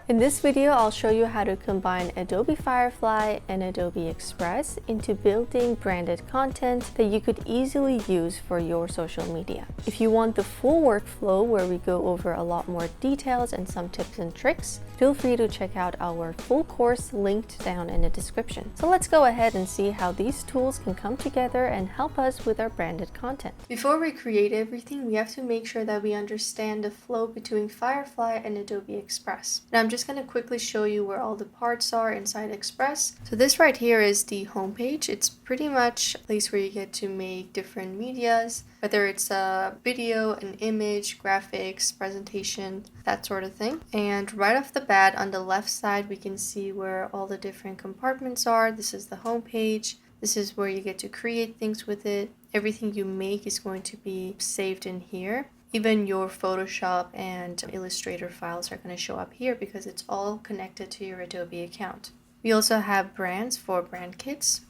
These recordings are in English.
In this video, I'll show you how to combine Adobe Firefly and Adobe Express into building branded content that you could easily use for your social media. If you want the full workflow where we go over a lot more details and some tips and tricks, feel free to check out our full course linked down in the description. So let's go ahead and see how these tools can come together and help us with our branded content. Before we create everything, we have to make sure that we understand the flow between Firefly and Adobe Express. Now I'm just going to quickly show you where all the parts are inside Express. So this right here is the home page. It's pretty much a place where you get to make different medias, whether it's a video, an image, graphics, presentation, that sort of thing. And right off the bat on the left side, we can see where all the different compartments are. This is the home page. This is where you get to create things with it. Everything you make is going to be saved in here. Even your Photoshop and Illustrator files are going to show up here because it's all connected to your Adobe account. We also have brands for brand kits,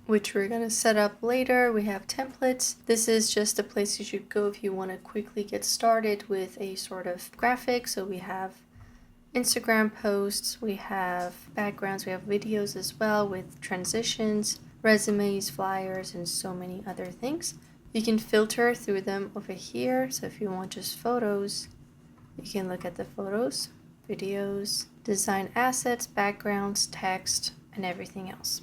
which we're going to set up later. We have templates. This is just a place you should go if you want to quickly get started with a sort of graphic. So we have Instagram posts, we have backgrounds, we have videos as well with transitions, resumes, flyers, and so many other things. You can filter through them over here. So if you want just photos, you can look at the photos, videos, design assets, backgrounds, text, and everything else.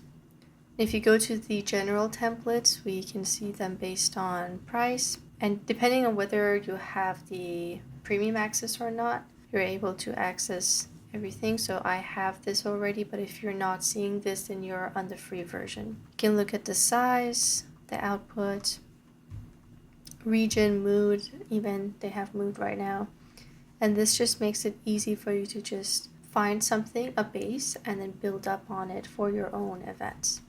If you go to the general templates, we can see them based on price. And depending on whether you have the premium access or not, you're able to access everything. So I have this already, but if you're not seeing this, then you're on the free version. You can look at the size, the output, region, mood, even they have mood right now. And this just makes it easy for you to just find something, a base, and then build up on it for your own events.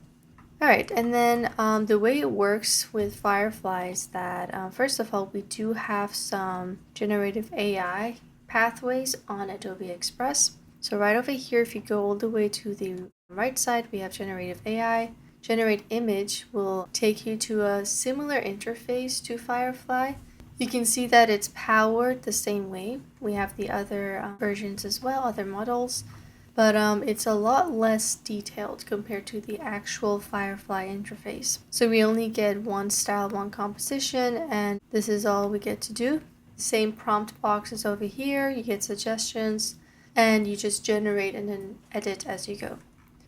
Alright, and then the way it works with Firefly is that first of all, we do have some generative AI pathways on Adobe Express. So right over here, if you go all the way to the right side, we have generative AI. Generate image will take you to a similar interface to Firefly. You can see that it's powered the same way. We have the other versions as well, other models, but it's a lot less detailed compared to the actual Firefly interface. So we only get one style, one composition, and this is all we get to do. Same prompt boxes over here, you get suggestions, and you just generate and then edit as you go.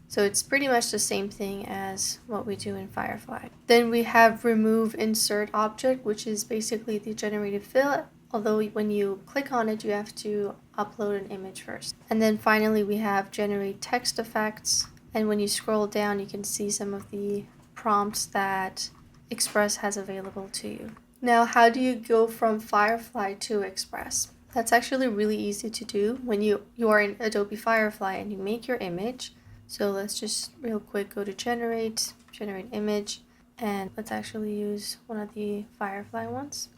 So it's pretty much the same thing as what we do in Firefly. Then we have remove insert object, which is basically the generated fill, although when you click on it, you have to upload an image first. And then finally, we have generate text effects. And when you scroll down, you can see some of the prompts that Express has available to you. Now, how do you go from Firefly to Express? That's actually really easy to do when you are in Adobe Firefly and you make your image. So let's just real quick go to generate image, and let's actually use one of the Firefly ones.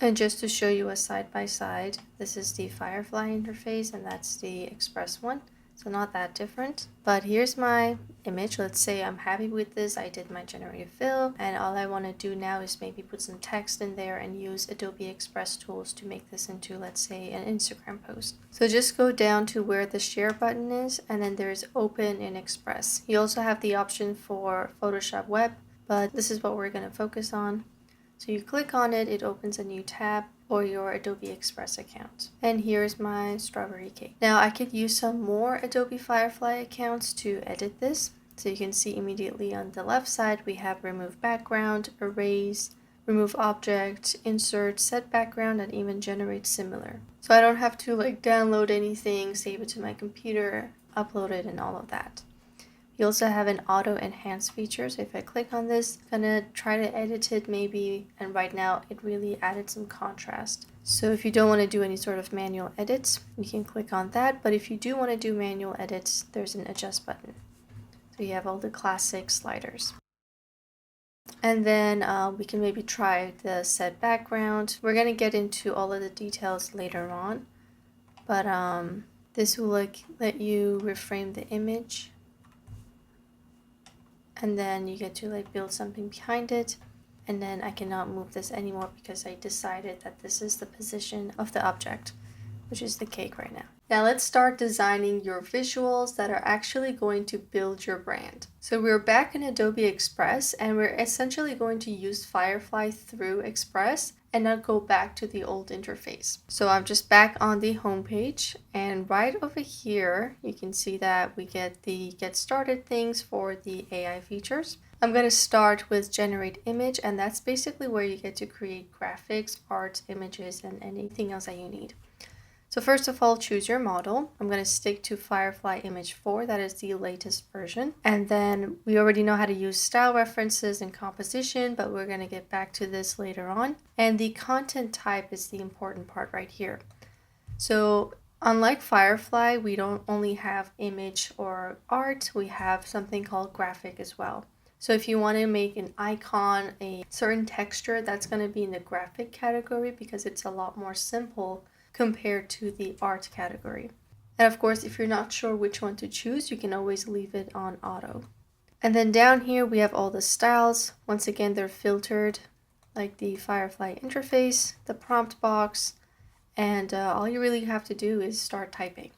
And just to show you a side by side, this is the Firefly interface and that's the Express one. So not that different, but here's my image. Let's say I'm happy with this. I did my generative fill, and all I want to do now is maybe put some text in there and use Adobe Express tools to make this into, let's say, an Instagram post. So just go down to where the share button is, and then there's open in Express. You also have the option for Photoshop Web, but this is what we're going to focus on. So you click on it, it opens a new tab for your Adobe Express account. And here's my strawberry cake. Now I could use some more Adobe Firefly accounts to edit this. So you can see immediately on the left side, we have remove background, erase, remove object, insert, set background, and even generate similar. So I don't have to download anything, save it to my computer, upload it, and all of that. You also have an auto enhance feature. So if I click on this, I'm gonna try to edit it maybe, and right now it really added some contrast. So if you don't want to do any sort of manual edits, you can click on that. But if you do want to do manual edits, there's an adjust button. So you have all the classic sliders. And then we can maybe try the set background. We're gonna get into all of the details later on, but this will let you reframe the image. And then you get to build something behind it, and then I cannot move this anymore because I decided that this is the position of the object. which is the cake right now. Now let's start designing your visuals that are actually going to build your brand. So we're back in Adobe Express and we're essentially going to use Firefly through Express and not go back to the old interface. So I'm just back on the home page, and right over here you can see that we get the get started things for the AI features. I'm going to start with generate image, and that's basically where you get to create graphics, art, images, and anything else that you need. So first of all, choose your model. I'm going to stick to Firefly Image 4, that is the latest version. And then we already know how to use style references and composition, but we're going to get back to this later on. And the content type is the important part right here. So unlike Firefly, we don't only have image or art, we have something called graphic as well. So if you want to make an icon, a certain texture, that's going to be in the graphic category because it's a lot more simple compared to the art category. And of course, if you're not sure which one to choose, you can always leave it on auto. And then down here, we have all the styles. Once again, they're filtered like the Firefly interface, the prompt box, and all you really have to do is start typing.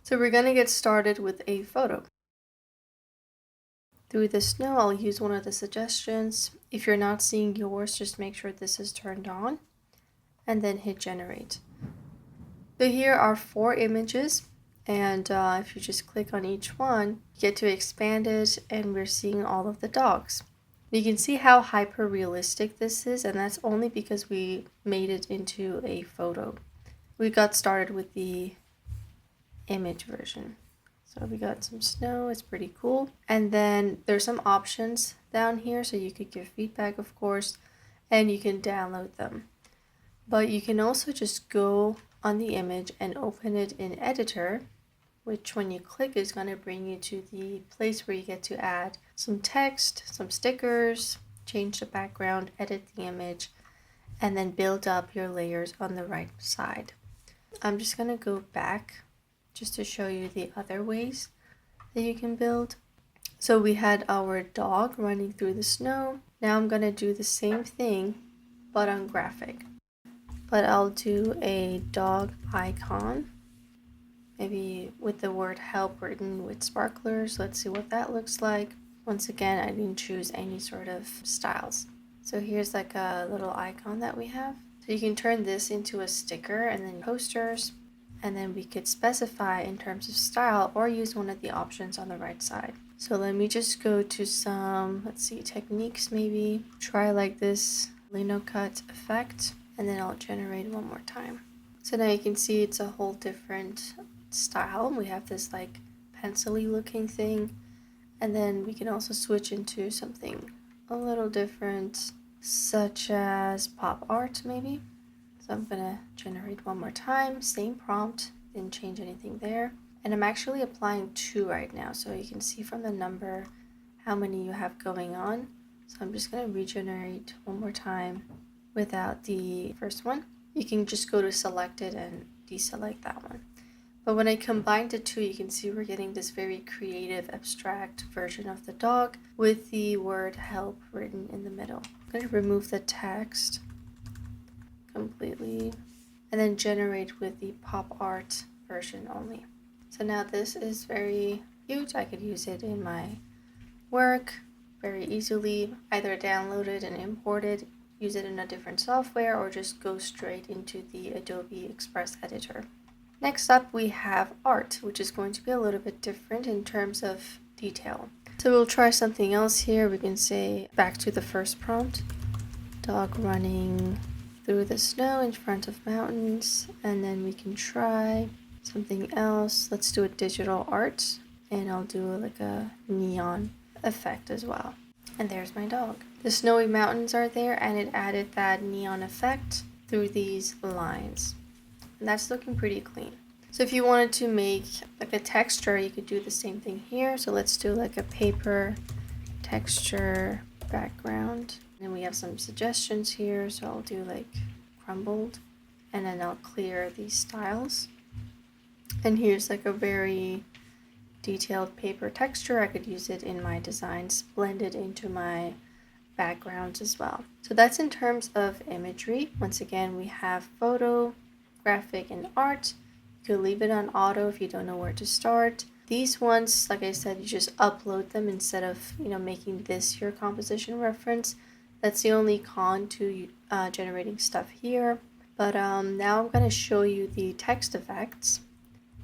So we're going to get started with a photo. Through the snow, I'll use one of the suggestions. If you're not seeing yours, just make sure this is turned on and then hit generate. So here are 4 images, and if you just click on each one, you get to expand it, and we're seeing all of the dogs. You can see how hyper realistic this is, and that's only because we made it into a photo. We got started with the image version. So we got some snow, it's pretty cool. And then there's some options down here, so you could give feedback, of course, and you can download them. But you can also just go on the image and open it in editor, which when you click is going to bring you to the place where you get to add some text, some stickers, change the background, edit the image, and then build up your layers on the right side. I'm just going to go back just to show you the other ways that you can build. So we had our dog running through the snow. Now I'm going to do the same thing but on graphic. But I'll do a dog icon, maybe with the word help written with sparklers. Let's see what that looks like. Once again, I didn't choose any sort of styles. So here's like a little icon that we have. So you can turn this into a sticker and then posters, and then we could specify in terms of style or use one of the options on the right side. So let me just go to some, let's see, techniques maybe. Try like this lino cut effect. And then I'll generate one more time. So now you can see it's a whole different style. We have this like pencil-y looking thing. And then we can also switch into something a little different, such as pop art maybe. So I'm gonna generate one more time, same prompt, didn't change anything there. And I'm actually applying 2 right now. So you can see from the number how many you have going on. So I'm just gonna regenerate one more time without the first one. You can just go to selected and deselect that one. But when I combine the 2, you can see we're getting this very creative, abstract version of the dog with the word help written in the middle. I'm going to remove the text completely and then generate with the pop art version only. So now this is very cute. I could use it in my work very easily, either download it and import it, use it in a different software, or just go straight into the Adobe Express editor. Next up, we have art, which is going to be a little bit different in terms of detail. So we'll try something else here. We can say, back to the first prompt, dog running through the snow in front of mountains, and then we can try something else. Let's do a digital art, and I'll do like a neon effect as well. And there's my dog. The snowy mountains are there, and it added that neon effect through these lines. And that's looking pretty clean. So if you wanted to make like a texture, you could do the same thing here. So let's do like a paper texture background. And we have some suggestions here. So I'll do like crumbled, and then I'll clear these styles. And here's like a very detailed paper texture. I could use it in my designs, blend it into my backgrounds as well. So that's in terms of imagery. Once again, we have photo, graphic, and art. You can leave it on auto if you don't know where to start. These ones, like I said, you just upload them instead of, making this your composition reference. That's the only con to generating stuff here. But now I'm going to show you the text effects,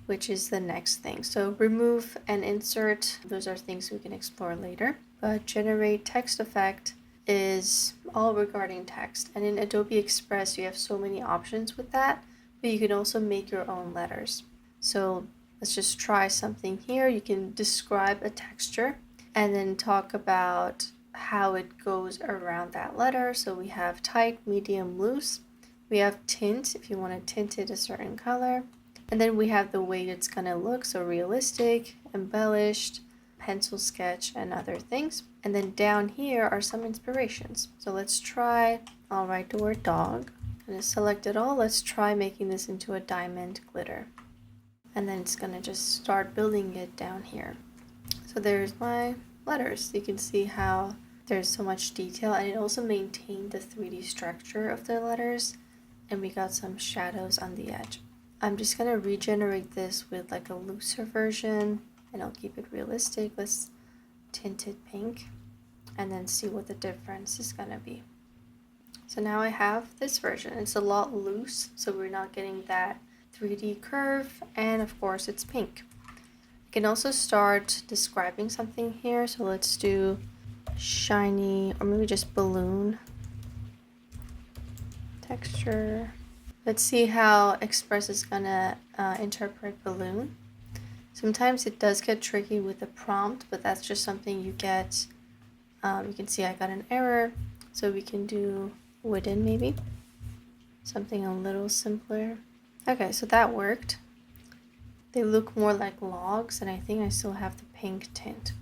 which is the next thing. So remove and insert, those are things we can explore later. But generate text effect is all regarding text. And in Adobe Express, you have so many options with that, but you can also make your own letters. So let's just try something here. You can describe a texture and then talk about how it goes around that letter. So we have tight, medium, loose. We have tint, if you want to tint it a certain color. And then we have the way it's going to look, so realistic, embellished, pencil sketch, and other things. And then down here are some inspirations. So let's try, I'll write the word dog. I'm going to select it all. Let's try making this into a diamond glitter. And then it's going to just start building it down here. So there's my letters. You can see how there's so much detail, and it also maintained the 3D structure of the letters. And we got some shadows on the edge. I'm just going to regenerate this with like a looser version, and I'll keep it realistic. Let's tint it pink and then see what the difference is going to be. So now I have this version. It's a lot loose, so we're not getting that 3D curve, and of course it's pink. I can also start describing something here. So let's do shiny, or maybe just balloon texture. Let's see how Express is gonna interpret balloon. Sometimes it does get tricky with the prompt, but that's just something you get. You can see I got an error, so we can do wooden maybe. Something a little simpler. Okay, so that worked. They look more like logs, and I think I still have the pink tint.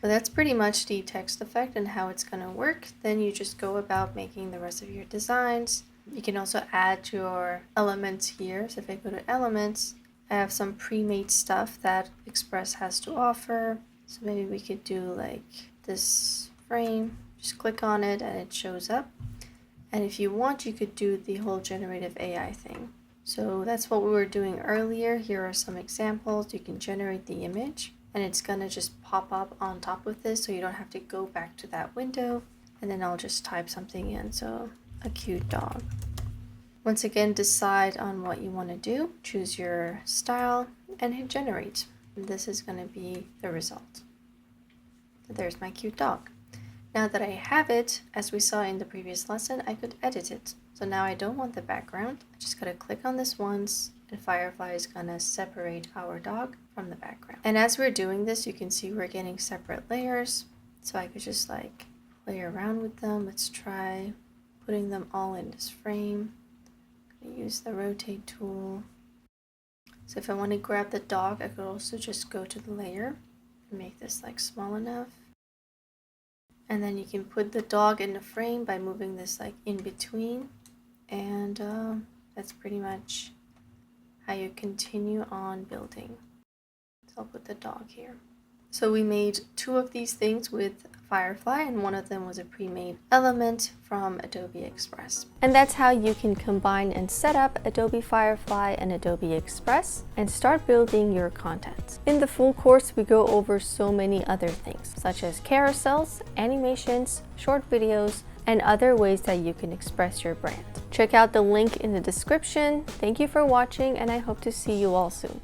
But that's pretty much the text effect and how it's gonna work. Then you just go about making the rest of your designs. You can also add your elements here. So if I go to elements, I have some pre-made stuff that Express has to offer. So maybe we could do like this frame. Just click on it and it shows up. And if you want, you could do the whole generative AI thing. So that's what we were doing earlier. Here are some examples. You can generate the image and it's gonna just pop up on top of this, so you don't have to go back to that window. And then I'll just type something in. So a cute dog. Once again, decide on what you want to do, choose your style, and hit generate. And this is going to be the result. So there's my cute dog. Now that I have it, as we saw in the previous lesson, I could edit it. So now I don't want the background. I just got to click on this once, and Firefly is going to separate our dog from the background. And as we're doing this, you can see we're getting separate layers. So I could just like play around with them. Let's try putting them all in this frame. I'm gonna use the rotate tool. So if I want to grab the dog, I could also just go to the layer and make this like small enough. And then you can put the dog in the frame by moving this like in between. And that's pretty much how you continue on building. So I'll put the dog here. So we made 2 of these things with Firefly, and one of them was a pre-made element from Adobe Express. And that's how you can combine and set up Adobe Firefly and Adobe Express and start building your content. In the full course, we go over so many other things, such as carousels, animations, short videos, and other ways that you can express your brand. Check out the link in the description. Thank you for watching, and I hope to see you all soon.